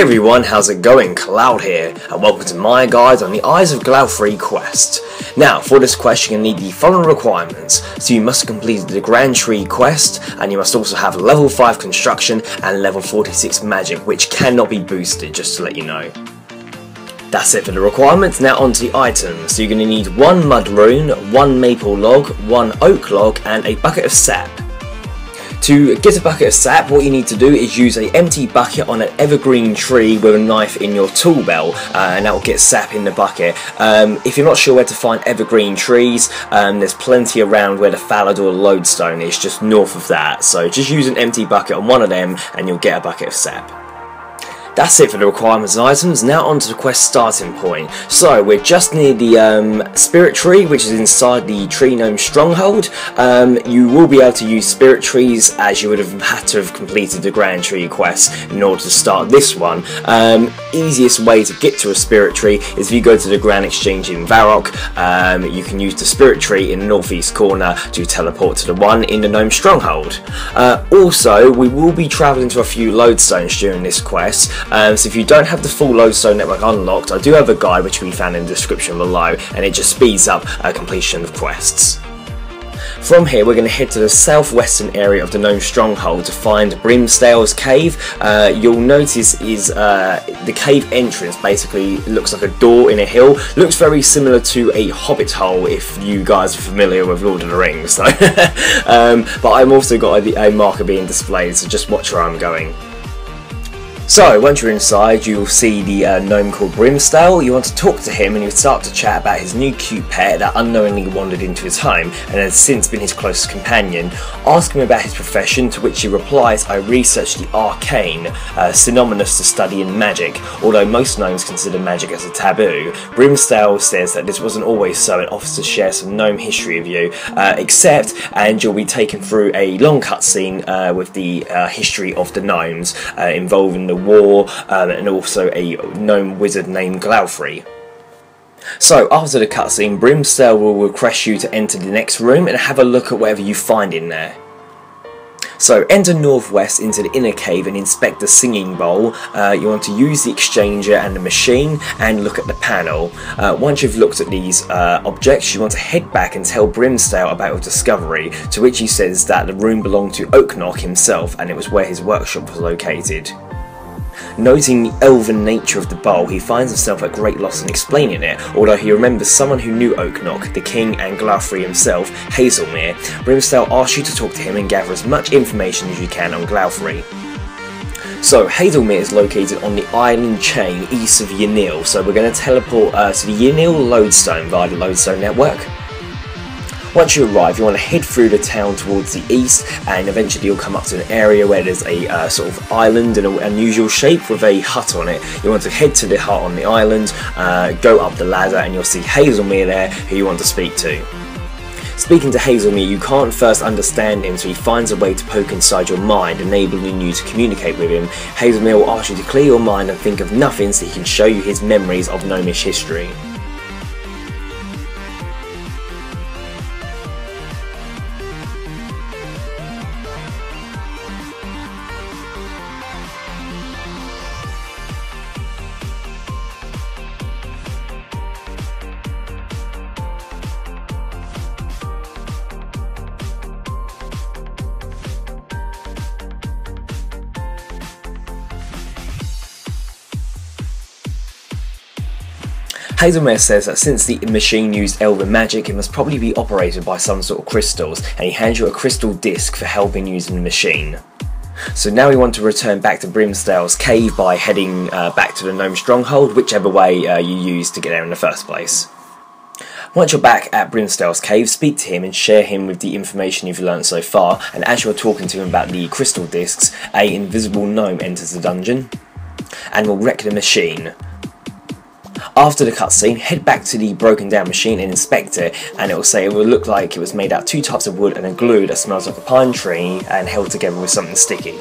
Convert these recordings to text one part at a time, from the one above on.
everyone, how's it going? Cloud here, and welcome to my guide on the Eyes of Glouphrie quest. Now, for this quest you're going to need the following requirements. So you must complete the Grand Tree quest, and you must also have level 5 construction and level 46 magic, which cannot be boosted, just to let you know. That's it for the requirements. Now onto the items. So you're going to need 1 Mud Rune, 1 Maple Log, 1 Oak Log, and a Bucket of Sap. To get a Bucket of Sap, what you need to do is use an empty bucket on an evergreen tree with a knife in your tool belt, and that will get sap in the bucket. If you're not sure where to find evergreen trees, there's plenty around where the Falador lodestone is, just north of that. So just use an empty bucket on one of them and you'll get a bucket of sap. That's it for the requirements and items. Now on to the quest starting point. So we're just near the spirit tree, which is inside the tree gnome stronghold. You will be able to use spirit trees as you would have had to have completed the Grand Tree quest in order to start this one. Easiest way to get to a spirit tree is if you go to the Grand Exchange in Varrock. You can use the spirit tree in the northeast corner to teleport to the one in the gnome stronghold. Also, we will be travelling to a few lodestones during this quest. So if you don't have the full lodestone network unlocked, I do have a guide which can be found in the description below, and it just speeds up completion of quests. From here we're going to head to the southwestern area of the gnome stronghold to find Brimstale's cave. You'll notice is the cave entrance basically looks like a door in a hill. Looks very similar to a hobbit hole if you guys are familiar with Lord of the Rings. So but I've also got a marker being displayed, so just watch where I'm going. So, once you're inside, you'll see the gnome called Brimstale. You want to talk to him and you start to chat about his new cute pet that unknowingly wandered into his home and has since been his closest companion. Ask him about his profession, to which he replies, "I research the arcane, synonymous to studying magic, although most gnomes consider magic as a taboo." Brimstale says that this wasn't always so and offers to share some gnome history with you, and you'll be taken through a long cutscene with the history of the gnomes involving the war and also a gnome wizard named Glouphrie. So after the cutscene, Brimstale will request you to enter the next room and have a look at whatever you find in there. So enter northwest into the inner cave and inspect the singing bowl. You want to use the exchanger and the machine and look at the panel. Once you've looked at these objects, you want to head back and tell Brimstale about your discovery, to which he says that the room belonged to Oaknock himself and it was where his workshop was located. Noting the elven nature of the bowl, he finds himself at great loss in explaining it, although he remembers someone who knew Oaknock, the king and Glouphrie himself, Hazelmere. Brimstale asks you to talk to him and gather as much information as you can on Glouphrie. So, Hazelmere is located on the island chain east of Yanil, so we're going to teleport to the Yanil lodestone via the lodestone network. Once you arrive, you want to head through the town towards the east, and eventually you'll come up to an area where there's a sort of island in an unusual shape with a hut on it. You want to head to the hut on the island, go up the ladder, and you'll see Hazelmere there, who you want to speak to. Speaking to Hazelmere, you can't first understand him, so he finds a way to poke inside your mind, enabling you to communicate with him. Hazelmere will ask you to clear your mind and think of nothing so he can show you his memories of gnomish history. Hazelmere says that since the machine used elven magic, it must probably be operated by some sort of crystals, and he hands you a crystal disc for helping using the machine. So now we want to return back to Brimstale's cave by heading back to the gnome stronghold, whichever way you used to get there in the first place. Once you're back at Brimstale's cave, speak to him and share him with the information you've learned so far, and as you're talking to him about the crystal discs, an invisible gnome enters the dungeon and will wreck the machine. After the cutscene, head back to the broken down machine and inspect it, and it will say it will look like it was made out of 2 types of wood and a glue that smells like a pine tree and held together with something sticky.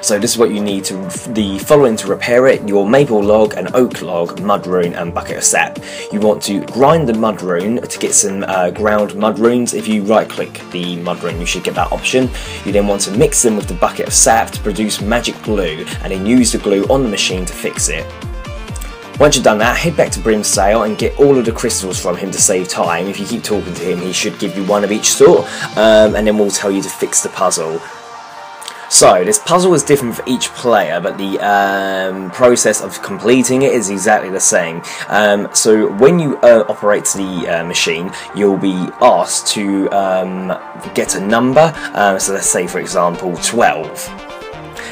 So this is what you need to the following to repair it: your maple log, an oak log, mud rune, and bucket of sap. You want to grind the mud rune to get some ground mud runes. If you right click the mud rune, you should get that option. You then want to mix them with the bucket of sap to produce magic glue, and then use the glue on the machine to fix it. Once you've done that, head back to Brimstale and get all of the crystals from him to save time. If you keep talking to him, he should give you one of each sort, and then we'll tell you to fix the puzzle. So, this puzzle is different for each player, but the process of completing it is exactly the same. So, when you operate the machine, you'll be asked to get a number. So, let's say, for example, 12.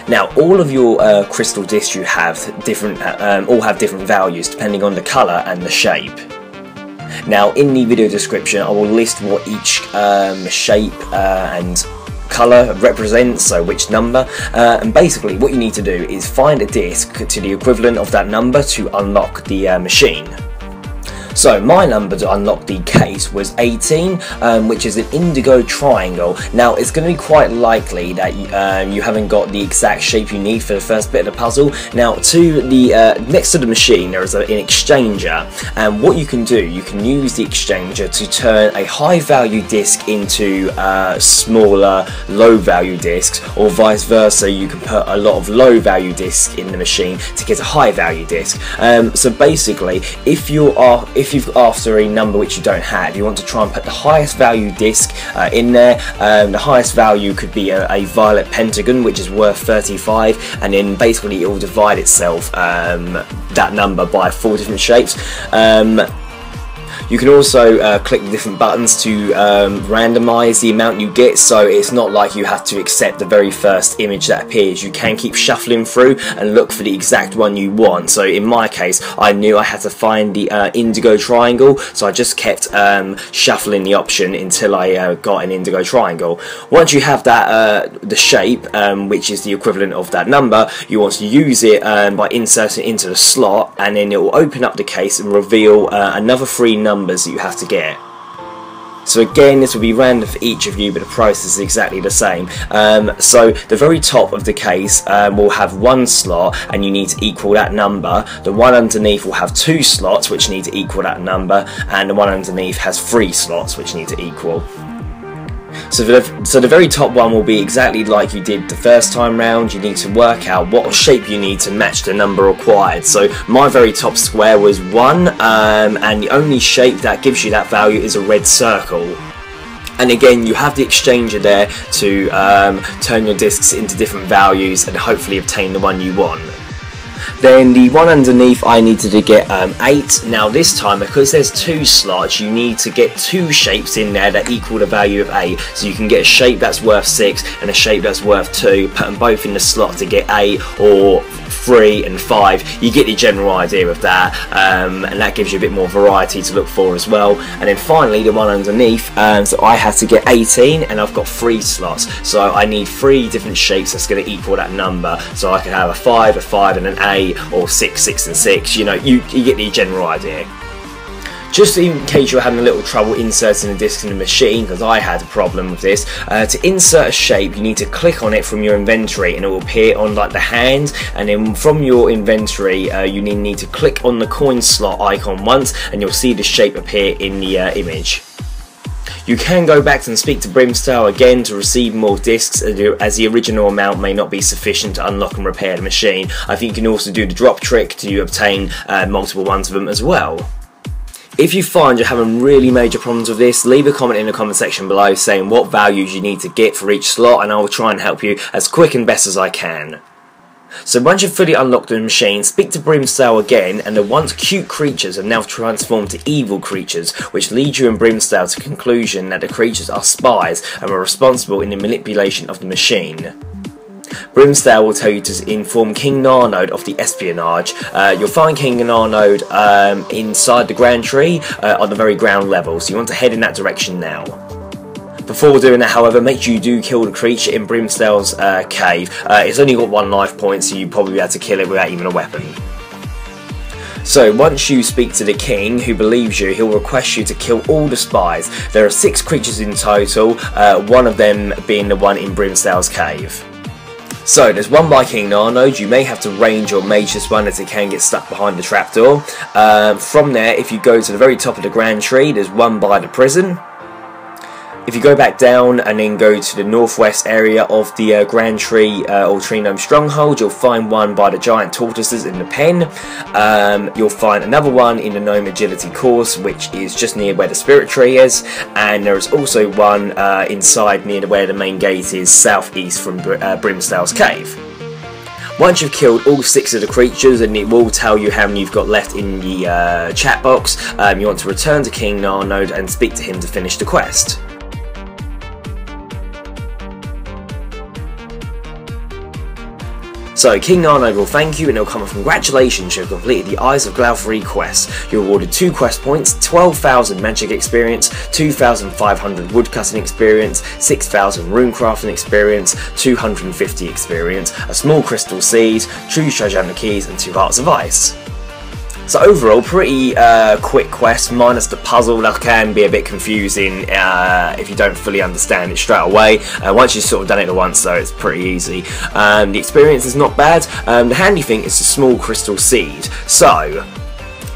Now, all of your crystal discs you have different, all have different values depending on the colour and the shape. Now, in the video description, I will list what each shape and colour represents, so which number, and basically what you need to do is find a disc to the equivalent of that number to unlock the machine. So my number to unlock the case was 18, which is an Indigo Triangle. Now it's going to be quite likely that you haven't got the exact shape you need for the first bit of the puzzle. Now to the next to the machine there is an exchanger, and what you can do, you can use the exchanger to turn a high value disc into smaller low value discs, or vice versa. You can put a lot of low value discs in the machine to get a high value disc. So basically, if you're after a number which you don't have, you want to try and put the highest value disc in there. The highest value could be a violet pentagon, which is worth 35, and then basically it will divide itself, that number, by 4 different shapes. You can also click the different buttons to randomise the amount you get, so it's not like you have to accept the very first image that appears. You can keep shuffling through and look for the exact one you want. So in my case, I knew I had to find the Indigo Triangle, so I just kept shuffling the option until I got an Indigo Triangle. Once you have that, the shape, which is the equivalent of that number, you want to use it by inserting it into the slot, and then it will open up the case and reveal another 3 numbers that you have to get. So again, this will be random for each of you, but the process is exactly the same. So the very top of the case will have 1 slot, and you need to equal that number. The one underneath will have 2 slots, which need to equal that number, and the one underneath has 3 slots, which need to equal. So the very top one will be exactly like you did the first time round. You need to work out what shape you need to match the number required. So my very top square was 1, and the only shape that gives you that value is a red circle. And again, you have the exchanger there to turn your discs into different values and hopefully obtain the one you want. Then the one underneath, I needed to get 8. Now this time, because there's 2 slots, you need to get 2 shapes in there that equal the value of 8. So you can get a shape that's worth 6 and a shape that's worth 2, put them both in the slot to get 8 or 3 and 5. You get the general idea of that, and that gives you a bit more variety to look for as well. And then finally the one underneath, so I had to get 18, and I've got 3 slots, so I need 3 different shapes that's going to equal that number. So I could have a 5, and an 8, or 6, 6 and 6. You know, you get the general idea. Just in case you're having a little trouble inserting the disc in the machine, because I had a problem with this, to insert a shape you need to click on it from your inventory, and it will appear on like the hand, and then from your inventory you need to click on the coin slot icon once, and you'll see the shape appear in the image. You can go back and speak to Brimstale again to receive more discs, as the original amount may not be sufficient to unlock and repair the machine. I think you can also do the drop trick to obtain multiple ones of them as well. If you find you're having really major problems with this, leave a comment in the comment section below saying what values you need to get for each slot, and I will try and help you as quick and best as I can. So once you've fully unlocked the machine, speak to Brimstale again, and the once cute creatures have now transformed to evil creatures, which lead you and Brimstale to the conclusion that the creatures are spies and were responsible in the manipulation of the machine. Brimstale will tell you to inform King Narnode of the espionage. You'll find King Narnode inside the Grand Tree on the very ground level, so you want to head in that direction now. Before doing that, however, make sure you do kill the creature in Brimstale's cave. It's only got 1 life point, so you'll probably be able to kill it without even a weapon. So once you speak to the king, who believes you, he'll request you to kill all the spies. There are 6 creatures in total, one of them being the one in Brimstale's cave. So there's one by King Narnode. You may have to range or mage this one as it can get stuck behind the trapdoor. From there, if you go to the very top of the Grand Tree, there's one by the prison. If you go back down and then go to the northwest area of the Grand Tree or Tree Gnome Stronghold, you'll find one by the giant tortoises in the pen. You'll find another one in the Gnome Agility course, which is just near where the Spirit Tree is, and there is also one inside near where the main gate is, southeast from Brimstale's Cave. Once you've killed all 6 of the creatures, and it will tell you how many you've got left in the chat box, you want to return to King Narnode and speak to him to finish the quest. So King Narnode will thank you and he'll come with congratulations, you have completed the Eyes of Glouphrie quest. You're awarded 2 quest points, 12,000 magic experience, 2,500 woodcutting experience, 6,000 runecrafting experience, 250 experience, a small crystal seed, true treasure and the keys, and 2 hearts of ice. So overall, pretty quick quest, minus the puzzle that can be a bit confusing if you don't fully understand it straight away. Once you've sort of done it once though, it's pretty easy. The experience is not bad. The handy thing is the small crystal seed. So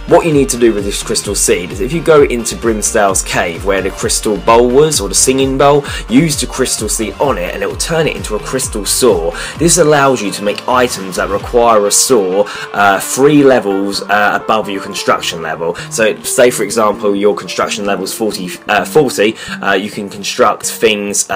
what you need to do with this crystal seed is if you go into Brimstale's Cave where the crystal bowl was, or the singing bowl, use the crystal seed on it and it will turn it into a crystal saw. This allows you to make items that require a saw 3 levels above your construction level. So say for example your construction level is 40, you can construct things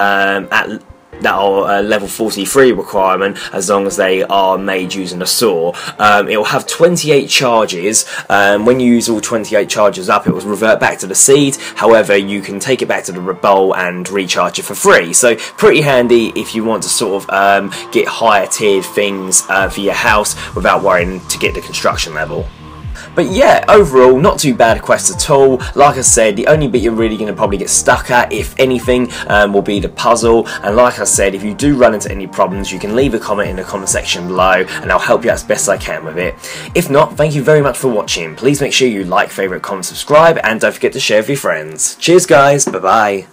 that are level 43 requirement as long as they are made using a saw. It will have 28 charges. When you use all 28 charges up, it will revert back to the seed. However, you can take it back to the bowl and recharge it for free. So pretty handy if you want to sort of get higher tiered things for your house without worrying to get the construction level. But yeah, overall, not too bad a quest at all. Like I said, the only bit you're really going to probably get stuck at, if anything, will be the puzzle. And like I said, if you do run into any problems, you can leave a comment in the comment section below, and I'll help you out as best I can with it. If not, thank you very much for watching. Please make sure you like, favourite, comment, subscribe, and don't forget to share with your friends. Cheers guys, bye bye.